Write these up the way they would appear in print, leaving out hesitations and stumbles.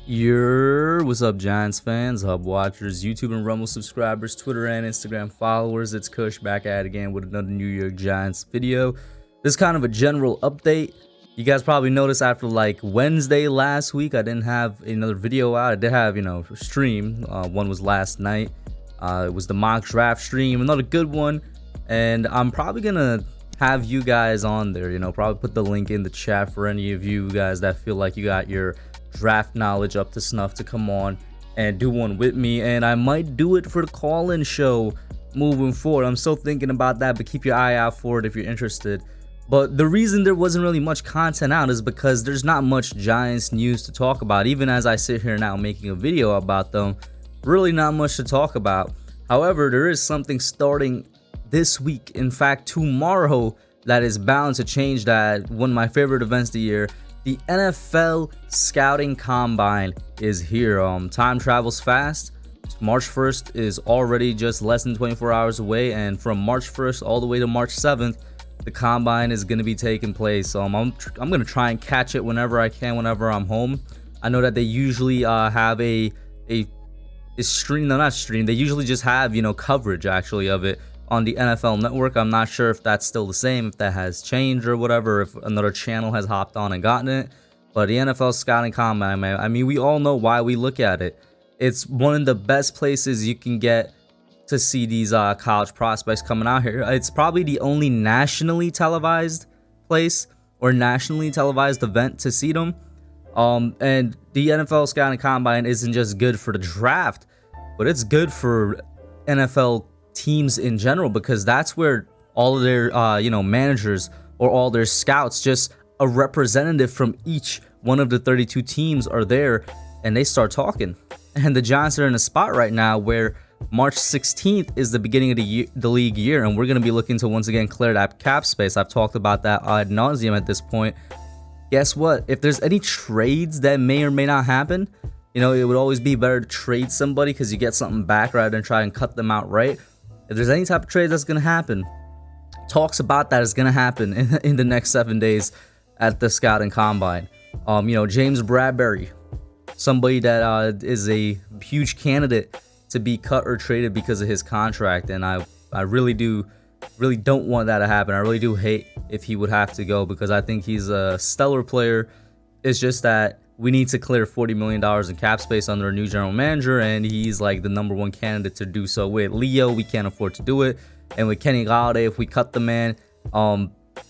What's up, Giants fans, Hub watchers, YouTube and Rumble subscribers, Twitter and Instagram followers? It's Kush back at it again with another New York Giants video. This is kind of a general update. You guys probably noticed after like Wednesday last week, I didn't have another video out. I did have, a stream. One was last night. It was the mock draft stream, another good one. And I'm probably gonna have you guys on there. Probably put the link in the chat for any of you guys that feel like you got your draft knowledge up to snuff to come on and do one with me. And I might do it for the call-in show moving forward. I'm still thinking about that, but keep your eye out for it if you're interested. But the reason there wasn't really much content out is because there's not much Giants news to talk about. Even as I sit here now making a video about them, really not much to talk about. However, there is something starting this week, in fact tomorrow, that is bound to change that. One of my favorite events of the year, the NFL Scouting Combine, is here. Time travels fast. March 1st is already just less than 24 hours away, and from March 1st all the way to March 7th, the Combine is going to be taking place. I'm going to try and catch it whenever I can, whenever I'm home. I know that they usually have a stream, no, not stream. They usually just have, coverage actually of it on the NFL Network. I'm not sure if that's still the same, if that has changed or whatever, if another channel has hopped on and gotten it. But the NFL Scouting Combine, man, I mean, we all know why we look at it. It's one of the best places you can get to see these college prospects coming out here. It's probably the only nationally televised place or nationally televised event to see them. And the NFL Scouting Combine isn't just good for the draft, but it's good for NFL teams in general, because that's where all of their managers or all their scouts, just a representative from each one of the 32 teams, are there, and they start talking. And the Giants are in a spot right now where March 16th is the beginning of the league year, and we're going to be looking to once again clear that cap space. I've talked about that ad nauseum at this point. Guess what? If there's any trades that may or may not happen, it would always be better to trade somebody because you get something back rather than try and cut them out, right? If there's any type of trade that's going to happen, talks about that is going to happen in the next 7 days at the Scouting Combine. James Bradbury, somebody that is a huge candidate to be cut or traded because of his contract, and I really don't want that to happen. I really do hate if he would have to go, because I think he's a stellar player. It's just that we need to clear $40 million in cap space under a new general manager, and he's like the #1 candidate to do so. With Leo, we can't afford to do it, and with Kenny Galladay, if we cut the man,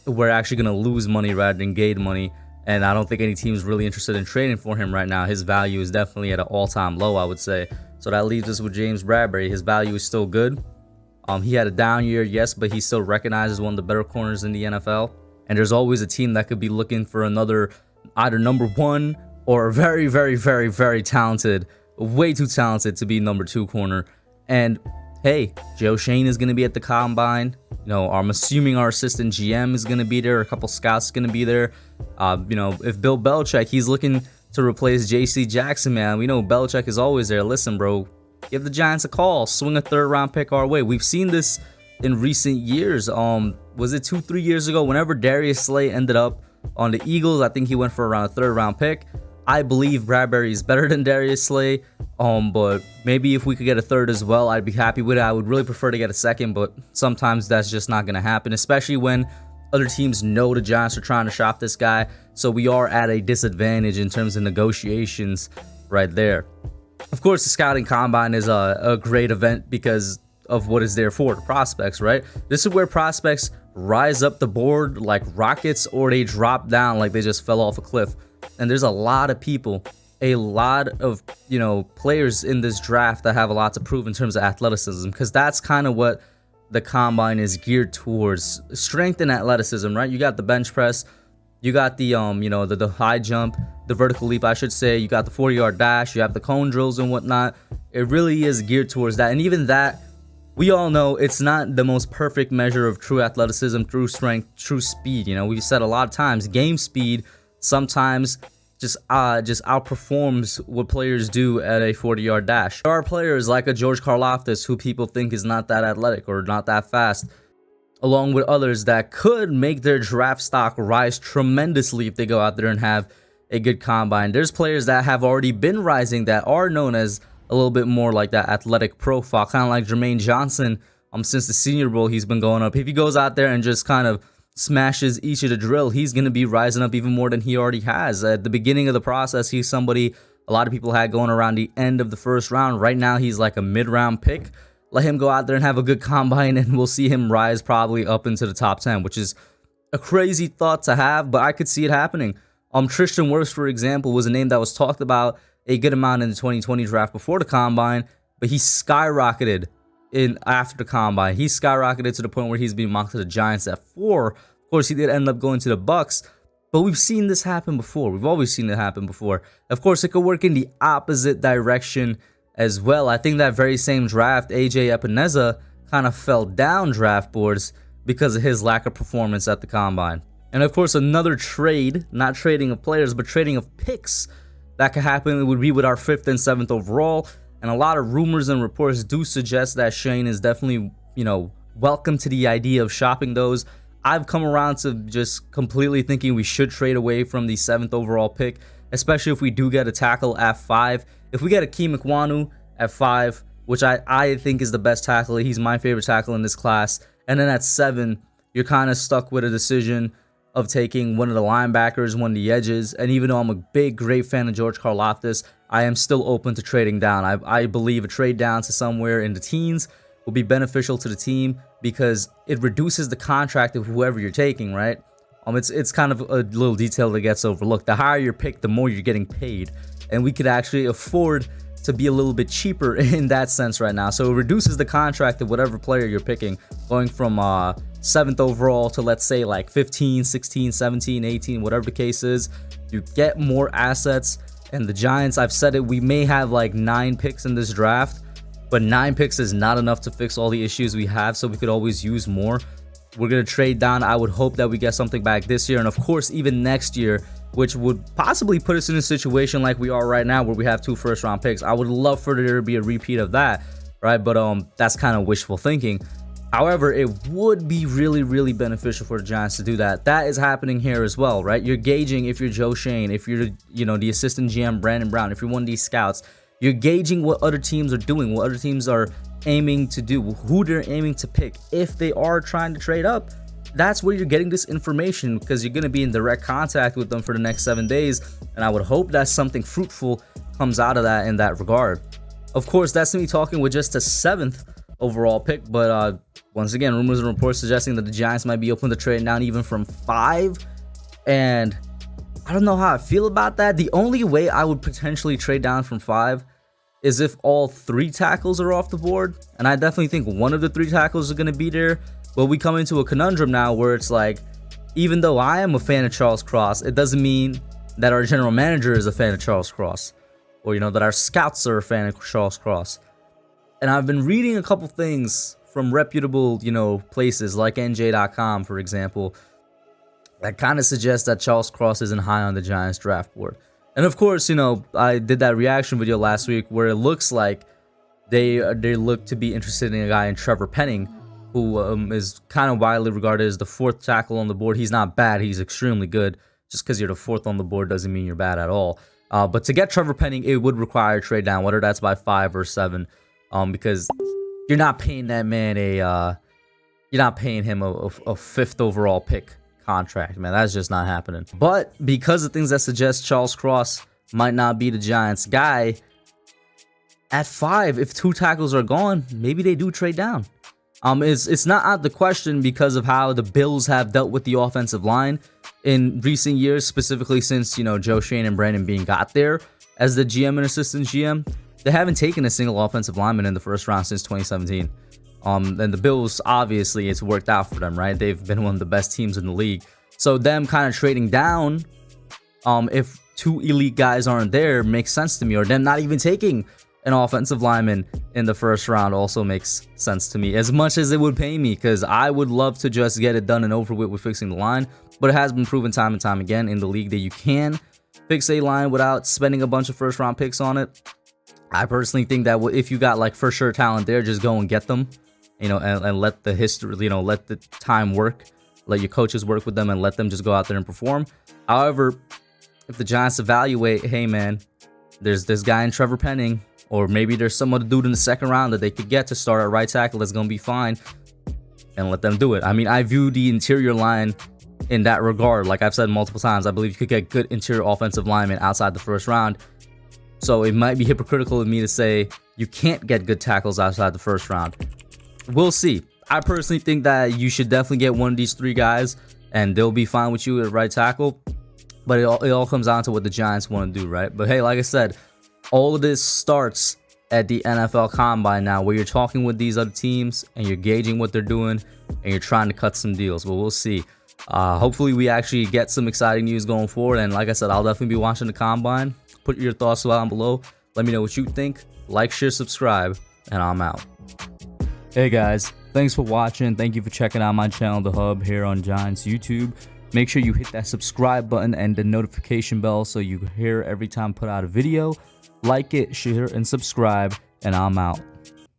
we're actually going to lose money rather than gain money, and I don't think any team's really interested in trading for him right now. His value is definitely at an all-time low, I would say. So that leaves us with James Bradbury. His value is still good. He had a down year, yes, but he's still recognized as one of the better corners in the NFL, and there's always a team that could be looking for another either #1 or very, very, very, very talented, way too talented to be #2 corner. And hey, Joe Shane is going to be at the Combine. I'm assuming our assistant GM is going to be there. A couple scouts are going to be there. If Bill Belichick, he's looking to replace JC Jackson, man. We know Belichick is always there. Listen, bro, give the Giants a call. Swing a 3rd round pick our way. We've seen this in recent years. Was it 2-3 years ago? Whenever Darius Slay ended up on the Eagles, I think he went for around a 3rd round pick. I believe Bradbury is better than Darius Slay, but maybe if we could get a 3rd as well, I'd be happy with it. I would really prefer to get a 2nd, but sometimes that's just not going to happen, especially when other teams know the Giants are trying to shop this guy. So we are at a disadvantage in terms of negotiations right there. Of course, the Scouting Combine is a great event because of what is there for the prospects, right? This is where prospects rise up the board like rockets, or they drop down like they just fell off a cliff. And there's a lot of people, a lot of players in this draft that have a lot to prove in terms of athleticism, because that's kind of what the Combine is geared towards: strength and athleticism, right? You got the bench press, you got the the high jump, the vertical leap, I should say. You got the 40-yard dash, you have the cone drills and whatnot. It really is geared towards that, and even that, we all know it's not the most perfect measure of true athleticism, true strength, true speed. We've said a lot of times, game speed sometimes just outperforms what players do at a 40-yard dash. There are players like a George Karlaftis who people think is not that athletic or not that fast, along with others that could make their draft stock rise tremendously if they go out there and have a good combine. There's players that have already been rising that are known as a little bit more like that athletic profile, kind of like Jermaine Johnson. Since the Senior Bowl, he's been going up. If he goes out there and just kind of smashes each of the drill, he's going to be rising up even more than he already has. At the beginning of the process, he's somebody a lot of people had going around the end of the first round. Right now, he's like a mid-round pick. Let him go out there and have a good combine, and we'll see him rise probably up into the top 10, which is a crazy thought to have, but I could see it happening. Tristan Wirfs, for example, was a name that was talked about a good amount in the 2020 draft before the combine, but he skyrocketed in after the combine. He skyrocketed to the point where he's being mocked to the Giants at 4. Of course, he did end up going to the Bucks, but we've seen this happen before. We've always seen it happen before. Of course, it could work in the opposite direction as well. I think that very same draft, AJ Epineza kind of fell down draft boards because of his lack of performance at the combine. And of course, another trade, not trading of players, but trading of picks that could happen would be with our 5th and 7th overall. And a lot of rumors and reports do suggest that Shane is definitely, welcome to the idea of shopping those. I've come around to just completely thinking we should trade away from the 7th overall pick, especially if we do get a tackle at 5. If we get a Key McWanu at 5, which I think is the best tackle, he's my favorite tackle in this class. And then at 7, you're kind of stuck with a decision of taking one of the linebackers, one of the edges. And even though I'm a great fan of George Karlaftis, I am still open to trading down. I believe a trade down to somewhere in the teens will be beneficial to the team because it reduces the contract of whoever you're taking, right? It's kind of a little detail that gets overlooked. The higher your pick, the more you're getting paid. And we could actually afford to be a little bit cheaper in that sense right now. So it reduces the contract of whatever player you're picking, going from 7th overall to, let's say, like 15, 16, 17, 18, whatever the case is. You get more assets. And the Giants, I've said it, we may have like 9 picks in this draft, but 9 picks is not enough to fix all the issues we have, so we could always use more. We're going to trade down. I would hope that we get something back this year, and of course, even next year, which would possibly put us in a situation like we are right now where we have 2 first-round picks. I would love for there to be a repeat of that, right? But that's kind of wishful thinking. However, it would be really, really beneficial for the Giants to do that. That is happening here as well, right? You're gauging if you're Joe Shane, if you're, the assistant GM Brandon Brown, if you're one of these scouts, you're gauging what other teams are doing, what other teams are aiming to do, who they're aiming to pick. If they are trying to trade up, that's where you're getting this information because you're going to be in direct contact with them for the next 7 days. And I would hope that something fruitful comes out of that in that regard. Of course, that's me talking with just a 7th overall pick. But once again, rumors and reports suggesting that the Giants might be open to trading down even from 5. And I don't know how I feel about that. The only way I would potentially trade down from 5 is if all 3 tackles are off the board. And I definitely think one of the 3 tackles are going to be there. But we come into a conundrum now where it's like, even though I am a fan of Charles Cross, it doesn't mean that our general manager is a fan of Charles Cross, or that our scouts are a fan of Charles Cross. And I've been reading a couple things from reputable, places like NJ.com, for example, that kind of suggests that Charles Cross isn't high on the Giants draft board. And of course, I did that reaction video last week where it looks like they look to be interested in a guy in Trevor Penning, who is kind of widely regarded as the 4th tackle on the board. He's not bad. He's extremely good. Just because you're the 4th on the board doesn't mean you're bad at all. But to get Trevor Penning, it would require a trade down, whether that's by 5 or 7, because you're not paying that man you're not paying him a 5th overall pick contract, man. That's just not happening. But because of things that suggest Charles Cross might not be the Giants guy, at 5, if 2 tackles are gone, maybe they do trade down. It's not out of the question because of how the Bills have dealt with the offensive line in recent years, specifically since, Joe Shane and Brandon Beane got there as the GM and assistant GM. They haven't taken a single offensive lineman in the first round since 2017. And the Bills, obviously, it's worked out for them, right? They've been one of the best teams in the league. So them kind of trading down, if 2 elite guys aren't there, makes sense to me. Or them not even taking an offensive lineman in the first round also makes sense to me, as much as it would pay me, because I would love to just get it done and over with fixing the line. But it has been proven time and time again in the league that you can fix a line without spending a bunch of first round picks on it. I personally think that if you got like for sure talent there, just go and get them, and let the history, let the time work, let your coaches work with them and let them just go out there and perform. However, if the Giants evaluate, hey man, there's this guy in Trevor Penning, or maybe there's some other dude in the second round that they could get to start at right tackle that's going to be fine, and let them do it. I mean, I view the interior line in that regard. Like I've said multiple times, I believe you could get good interior offensive linemen outside the first round. So it might be hypocritical of me to say you can't get good tackles outside the first round. We'll see. I personally think that you should definitely get one of these 3 guys, and they'll be fine with you at right tackle. But it all comes down to what the Giants want to do, right? But hey, like I said, all of this starts at the NFL Combine now, where you're talking with these other teams and you're gauging what they're doing and you're trying to cut some deals. But we'll see. Hopefully we actually get some exciting news going forward. And like I said, I'll definitely be watching the Combine. Put your thoughts down below. Let me know what you think. Like, share, subscribe, and I'm out. Hey guys, thanks for watching. Thank you for checking out my channel, The Hub, here on Giants YouTube. Make sure you hit that subscribe button and the notification bell so you hear every time I put out a video. Like it, share, and subscribe, and I'm out.